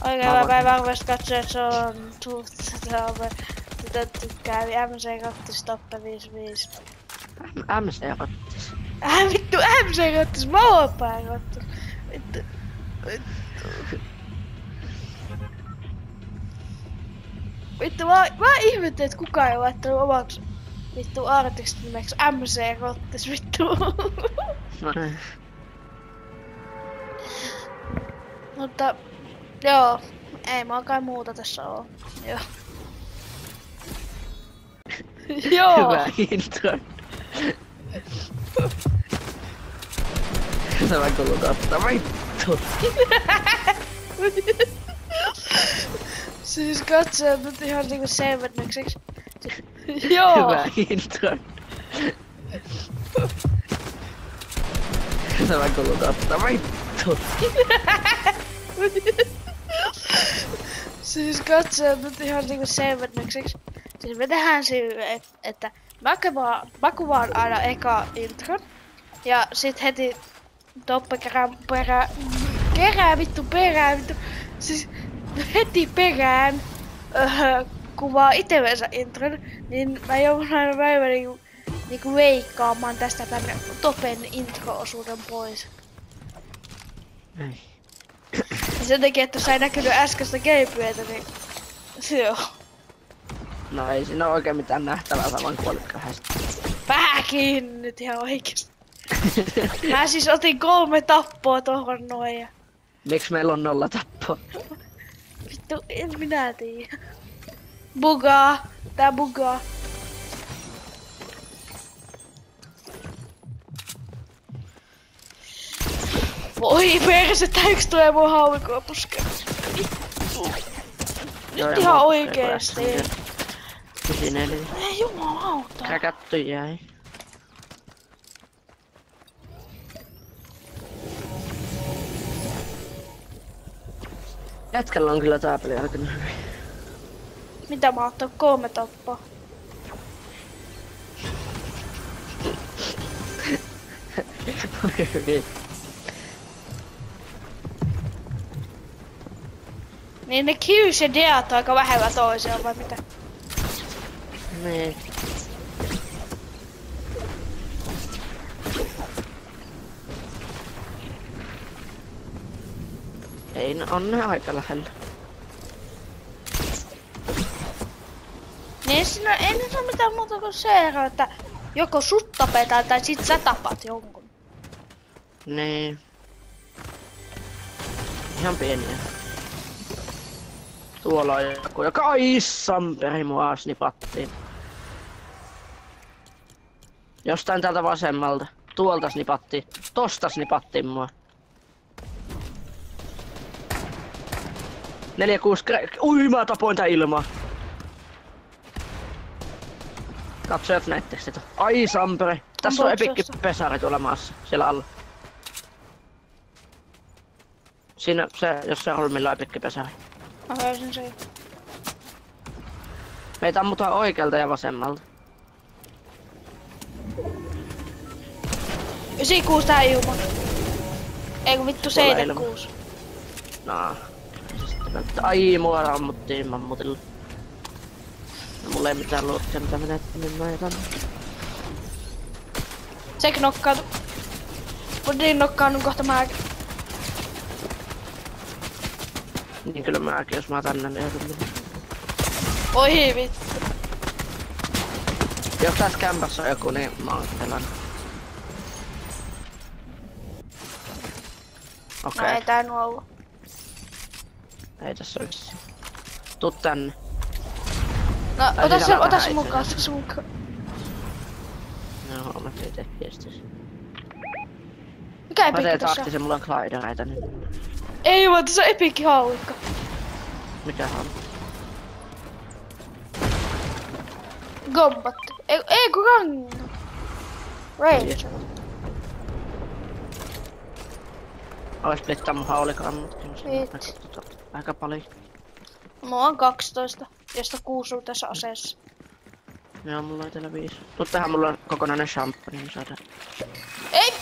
Oikein mä päivän arvoista katsoa, että se on tykkää MC-kotti Stoppe 55. MC-kottis. Vittu MC-kottis, Mauapää-kottis. Vittu. Vittu mä ihmettelin, että kukaan ei laittanut omaksi vittu artiksi nimeksi MC-kottis vittu. Mutta joo, ei mua kai muuta tässä oo. Joo. Joo. Hyvä intro. Tämä kuuluu totta, vittu. Siis katsoo nyt ihan niinku selvennykseksi. Joo. Hyvä intro. Tämä kuuluu totta, vittu. Siis katsoo nyt ihan niinku selvennykseksi. Siis me tehdään silleen, että mä kuvaan aina eka intron. Ja sit heti Toppe kerää vittu. Siis heti perään kuvaa itellensä intron. Niin mä joudun aina päivän niinku veikkaamaan tästä tänne Topen intro-osuuden pois. Ei. Ja sen takia, että jos ei näkynyt äskeistä gameplaytä, niin joo. No ei siinä oo oikein mitään nähtävää, sä vaan kuolit kahdesta. Pää kiinni nyt ihan oikeesti. Mä siis otin 3 tappoa tohon noin ja... Miks meillä on 0 tappoa? Vittu, en minä tiedä. Bugaa. Tää bugaa. Voi perse, tää yks tulee mun haulikoa puskea. Vittu. Nyt ihan oikeesti. 94. Ei jumalauta. Kräkätty jäi. Jätkällä on kyllä tää peli alkanut hyvin. Mitä mä ottan 3 tappaa? Hyvin. Niin ne kills ja deat on aika vähellä toisiaan vai mitä? Niin. Ei, on ne aika lähellä. Niin siinä ei nyt oo mitään muuta kuin se ero, että joko sut tapetaan tai sit sä tapat jonkun. Niin. Ihan pieniä. Tuolla on joku, joka Samperi mua snipattiin. Jostain täältä vasemmalta. Tuolta snipattiin. Tosta snipattiin mua. 4-6 Ui, mä tapoin tää ilmaa. Katso, jos näittekö sitä. Ai Samperi. Tässä on epikki pesari tuolla maassa. Siellä alla. Siinä se, jos se holmilla on epikki pesari. Mä löysin sen. Meitä ammutaan oikealta ja vasemmalta. 96 tähän ilmaan. Ei kun vittu 76. No. Ai, mua ammuttiin mammutilla. No, mulla ei mitään luottia, mitä menee tänne. Se knokkaantui. Mut niin nokkaannut kohta mäkin. Niin kyllä mäkin, jos mä tänne joudun mennä. Oi vittu. Jos tässä kämpässä on joku, niin mä oon pelannut. Okei. No ei tää nu ollut. Ei tässä oo vissiin. Tuu tänne. No Tai ota se mukaan, ota se mukaan. No huomattiin itse viestissä. Mikä Mä epikki teen tossa? taktisen, mulla on glidereita nyt. Ei vaan tässä on epikki haulikko. Mikä on? Gombatti. Ei kun rango. Ranger. Ois splittaa mun haulikaan, mutta kyllä se Vittu. on aika paljon. Mulla on 12, josta 6 on tässä aseessa. Joo, mulla on itsellä 5. Tuu tähän, mulla on kokonainen shampoo, niin saadaan. Ei!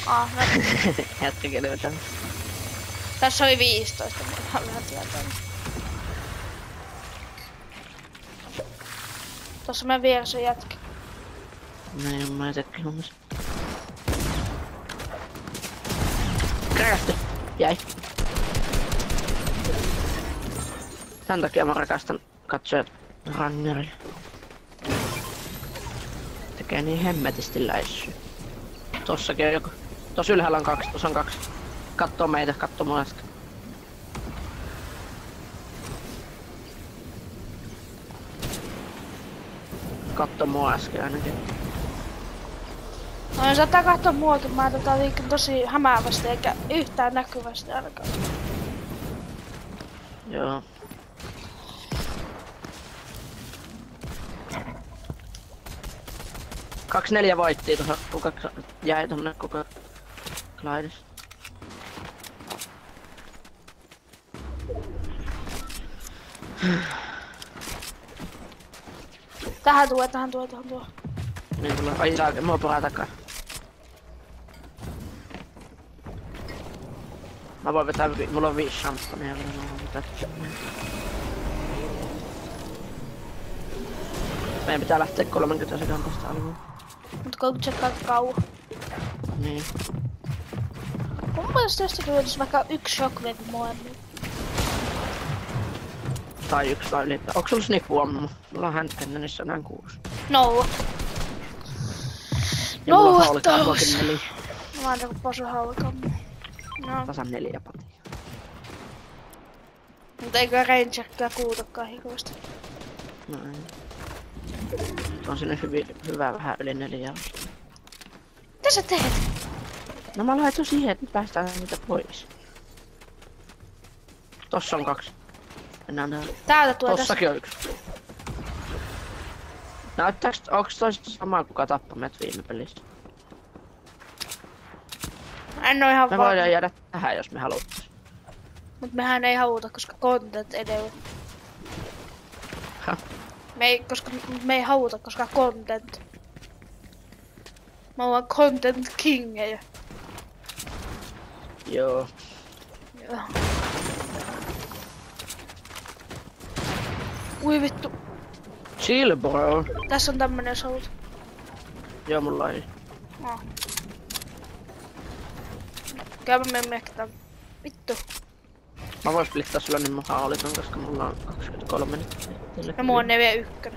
No. Jätkä kelvetään. Tässä oli 15, niin ihan vähän tietoinen. Tossa meidän vieressä on jätkä. Niin, mä itsekin hommasin. Räjähti. Jäi. Tän takia mä rakastan katsojat rangerille. Tekee niin hemmetisti läissyä. Tossakin on joku. Tossa ylhäällä on 2, tossa on 2. Kattoo meitä, kattoo mua äsken. Kattoo mua äsken ainakin. No saattaa katsoa muakin, mä liikkeen tosi hämäävästi eikä yhtään näkyvästi ainakaan. Joo. Kaksi 4 voittia tuossa, kuka jäi tonne kuka Glidis. Tähän tuo. Niin tulee, ai saa, mua poraa takaa. Mä voin vetää, mulla on 5 champagnea vielä, mä voin vetää. Meidän pitää lähteä 30 sekunnin tästä alueen. Mut 30 kauan. Niin. Mun mielestä tästäkin olisi vaikka 1 shockwave molemmin. Tai 1 tai ylipäätään. Onko sulla snippuammu? Mulla on handcannonissa näin 6. No. Ja mulla on haulikammuakin tossa. 4. Mä oon joku pasu haulikammu. No. Tasan 4 patia. Mutta eikö rangerkää kuutakaan hikoista. No ei. On sinne hyvä vähän yli 4. Mitä sä teet? No mä laitoin siihen, että päästään niitä pois. Tossa on 2. Mennään täällä. Täältä tulee Tossakin on 1. Näyttääks, onks toista samaa kuka tappoi meidät viime pelissä? En oo ihan Me voidaan jäädä tähän jos me haluttais. Mut mehän ei haluta, koska content edellä. Häh? Me ei haluta, koska content. Mä oon content kingeja. Joo. Joo. Ui vittu. Chill bro. Tässä on tämmönen jos haluat. Joo mulla ei. Oh. Kyllä mä menen mekään. Vittu. Mä vois splittaa sulla niin mun haulikon, koska mulla on 23 nyt. Ja mulla on 4-1.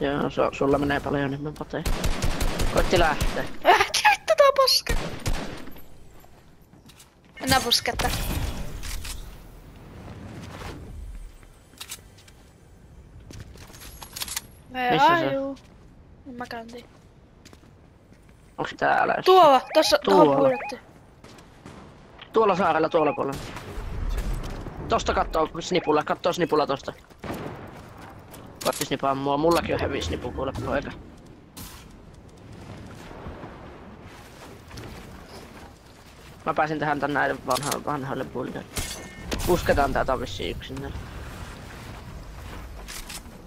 Joo, sulla menee paljon enemmän pateen. Koitti lähteä. Vittu tää on paska. Mennään pusketta. Missä se on? Juu. Mä käyntiin. Onks täällä? Tuolla, tossa Tuolla. tohon puolettiin. Tuolla saarella, tuolla puolella. Tosta kattoo snipulla tosta. Koitti snipaa mua, mullakin on heavy snipu kuule poika. Mä pääsin tähän tän näiden vanhoille buildeille. Pusketaan tätä vissiin yksin.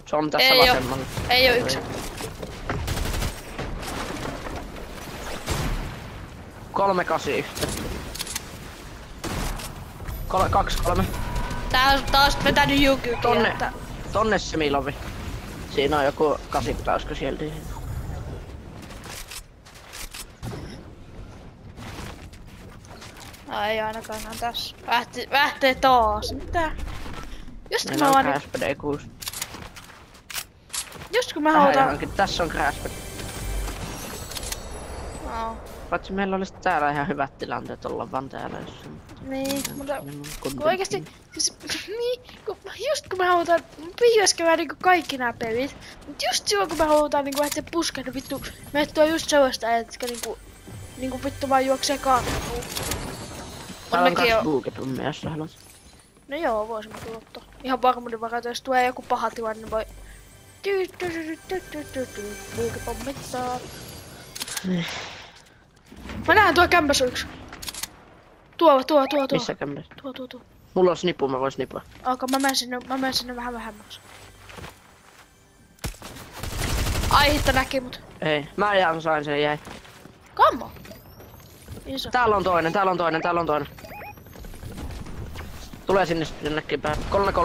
Se on tässä vasemmalla. Ei oo yksin. 381. 2-3. Tää on taas vetänyt Jukykin. Tonne Semilovi. Siinä on joku 80, olisiko sieltä. Ei ainakaan ihan tässä. Lähtee taas. Mitä? Just kun mä vaan SPD6. Just kun mä halutaan. Tässä on crashpad. No. Paitsi meillä olisi täällä ihan hyvät tilanteet olla vaan täällä jos on. Niin, mutta kun oikeesti, siis, niin, just kun me halutaan piiloskevää niinku kaikki nää pelit, mut just silloin kun me halutaan niinku lähteä puskeen, niin vittu, me tuo just sellaista, etkä niinku vittu vaan juoksee kaantuun. Täällä on 2 buukipumia, jos sä haluat. No joo, voisimme tuottaa. Ihan varmuuden varalta, jos tulee joku paha tilanne, niin voi buukipommittaa. Mä näen tuo kämpäs yks. Tuo. Missä kämpäs? Tuo. Mulla on snipu, mä voin snipua. Alkaa, mä menen sinne vähän vähemmäksi. Ai hitto näki mut. Ei, mä ihan sain sen jäi. Kammo. Iso. Täällä on toinen. Tulee sinne jonnekin päin.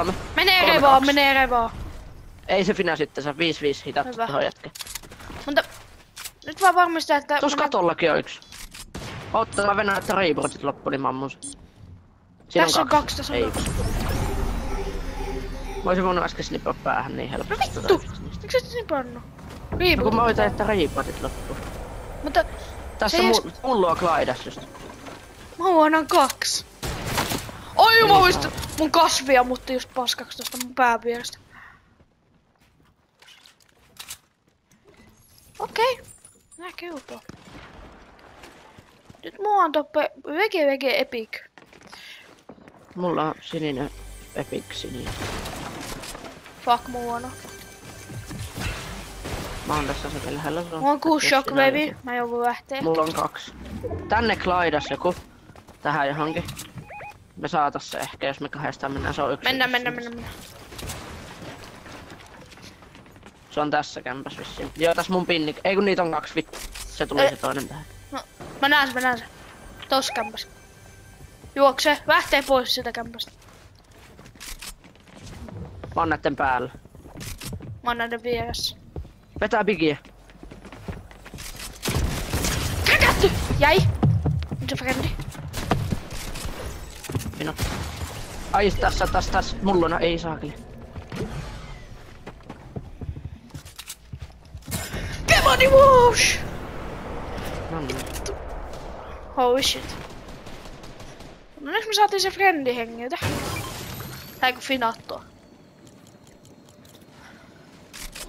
3-3. Menee revoon, menee revoon. Ei se Fina sitten saa 5-5 hitattu Hyvä. tohon jätkä. Mutta nyt vaan varmistaa, että... Tuossa katollakin on yksi. Oottaa mä venän, että reportit loppu, niin mä ammun sen. Tässä on kaksi, tässä on ei kaksi. Mä oisin voinut äsken snippaa päähän niin helposti. No vittu! Miksi et snipannut? No kun mä oitan, että reportit loppu. Mutta... Tässä mulla on Klaidas just. Mä huonan 2. Oi jumalista! Mun kasvia mutti just paskaksi tosta mun pääpierestä. Okei. Nää kelpaa. Nyt mulla on toppe vege epic. Mulla on sininen epic sininen. Fuck muona. Mä oon tässä sekin lähellä. Mulla on 6 shockwave. Mä joudun lähtee. Mulla on 2. Tänne Klaidas joku. Tähän johonkin. Me saatas se ehkä, jos me kahdestaan mennään. Se on yksi. Mennään. Se on tässä kämpäs vissiin. Joo, tässä mun pinni. Ei kun niitä on 2 vittu. Se tuli se toinen tähän. No, mä näen se. Tossa kämpäs. Juokse, lähtee pois sitä kämpästä. Mä oon näitten päällä. Mä oon näiden vieressä. Vetää bigiä. Räkätty! Jäi! Nyt se frendi. Minä. Ai tässä. Mulla on, ei saakeli. Kemani whoosh! No niin. Holy shit. No nyt me saatiin se frendi hengiltä. Tai kun finatto.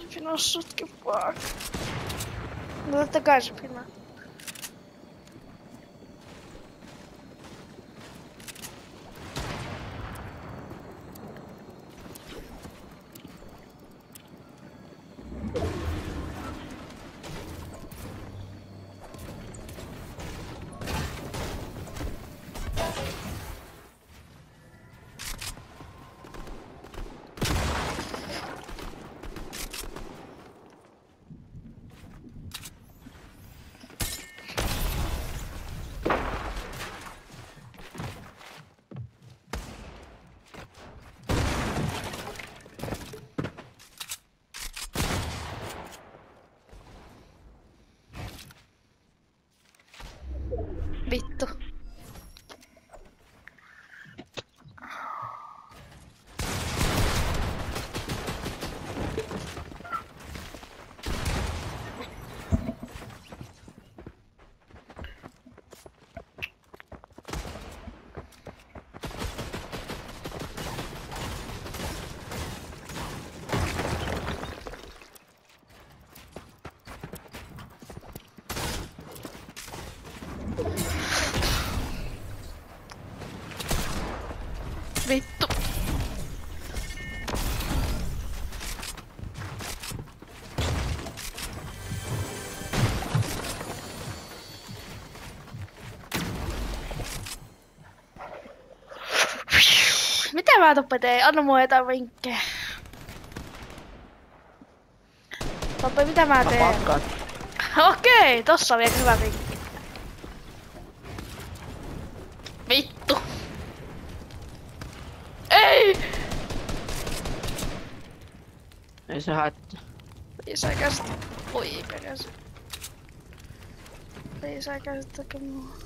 Finassutkin fuck. No totta kai se fina. Vittu. Vittu. Mitä mä Toppe teen? Anna mulle jotain vinkkejä. Toppe, mitä mä teen? Okei, tossa on vielä hyvä vinkki. Vittu. Ei! Ei se haittaa. Ei saa käsittää. Oi perässä. Ei saa käsittääkö mua.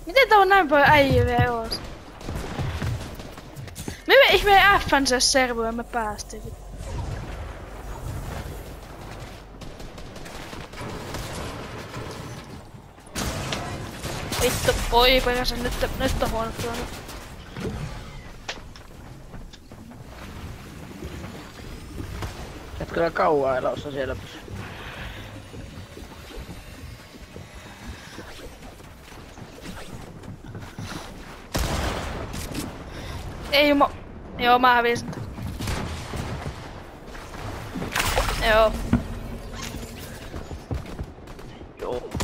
Miten tää on näin paljon äijyviä oos? Mihin ihmeen F:n se servuja me päästiin? Vittu, oi perässä, nyt on huono tuonne. Et kyllä kauan elossa siellä pysy. Ei jumo. Joo, mä hävisin. Joo. Joo.